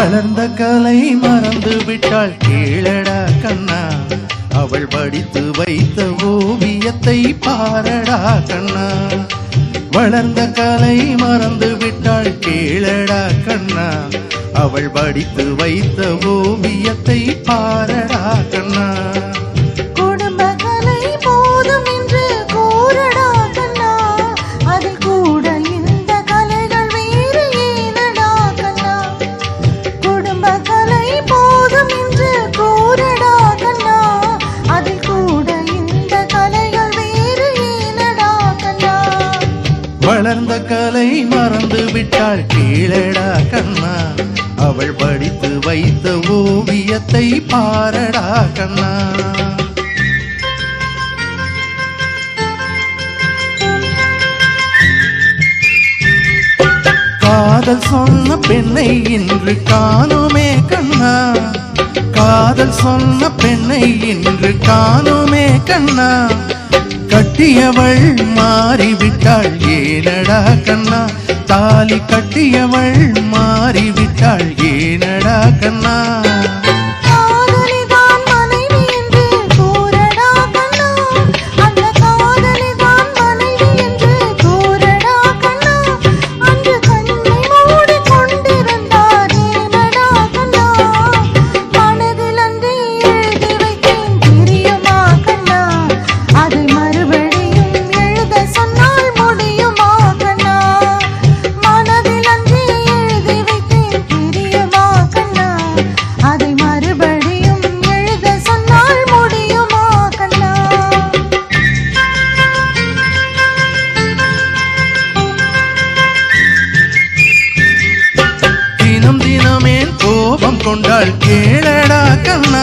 வளர்ந்த கலை மறந்து விட்டாள் கேளடா கண்ணா, அவள் படித்து வைத்த ஓவியத்தை பாரடா கண்ணா. வளர்ந்த கலை மறந்து விட்டாள் கேளடா கண்ணா, அவள் படித்து வைத்த ஓவியத்தை பாரடா கண்ணா. வளர்ந்த கலை மறந்து விட்டாள் கேளடா கண்ணா, அவள் படித்து வைத்த ஓவியத்தை பாரடா கண்ணா. காதல் சொன்ன பெண்ணை இன்று காணோமே கண்ணா, காதல் சொன்ன பெண்ணை இன்று காணோமே கண்ணா. கட்டியவள் மாறிவிட்டாள் ஏனடா கண்ணா, தாலி கட்டியவள் மாறிவிட்டாள் ஏனடா கண்ணா. கொண்டாள் கேளடா கண்ணா,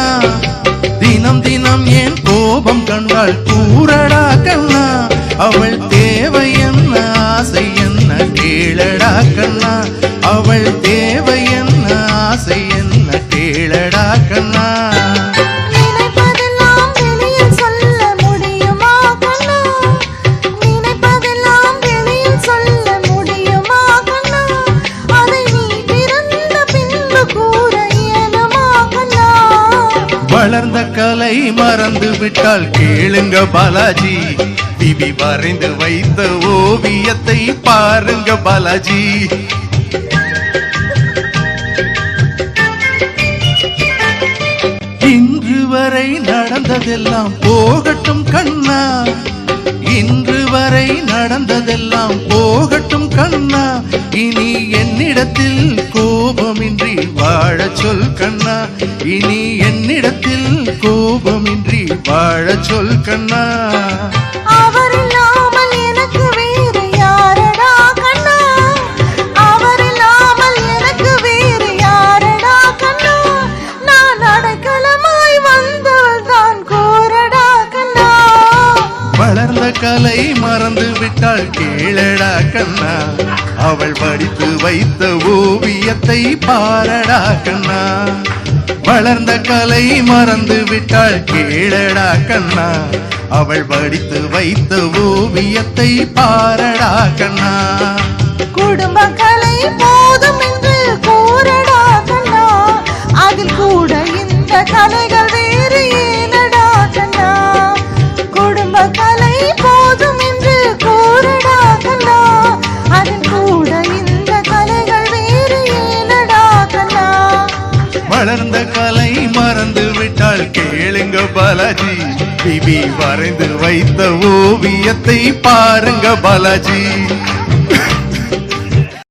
தினம் தினம் ஏன் கோபம் கண்டாள் கூறடா கண்ணா. அவள் தேவை என்ன ஆசை என்ன கேளடா கண்ணா, அவள் தேவை என்ன ஆசை என்ன கேளடா கண்ணா. வளர்ந்த கலை மறந்து விட்டால் கேளுங்க பாலாஜி, பிபி வரைந்து வைத்த ஓவியத்தை பாருங்க பாலாஜி. இன்று வரை நடந்ததெல்லாம் போகட்டும் கண்ணா, இன்று வரை நடந்ததெல்லாம் போகட்டும் கண்ணா. இனி என்னிடத்தில் கோபமின்றி வாழ சொல் கண்ணா, இனி என்னிடத்தில் கோபமின்றி வாழ சொல் கண்ணா. அவர் இல்லாமல் எனக்கு வேறு யாரடா கண்ணா, அவர் இல்லாமல் எனக்கு வேறு யாரடா கண்ணா. நான் அடைக்கலமாய் வந்தவள் தான் கூறடா கண்ணா. வளர்ந்த கலை மறந்து விட்டாள் கேளடா கண்ணா, அவள் படித்து வைத்த ஓவியத்தை பாரடா கண்ணா. வளர்ந்த கலை மறந்து விட்டாள் கேளடா கண்ணா, அவள் படித்து வைத்த ஓவியத்தை பாரடா கண்ணா. குடும்ப கலை போதும் என்று கூறடா கண்ணா, அதில் கூட இந்த கலைகள் வேறு ஏனடா கண்ணா. குடும்ப கலை போதும் என்று கூறடா கண்ணா, அதில் கூட இந்த கலைகள் வேறு ஏனடா கண்ணா. வளர்ந்த கலை மறந்து விட்டாள் கேளுங்க பாலாஜி, பிபி வரைந்து வைத்த ஓவியத்தை பாருங்க பாலாஜி.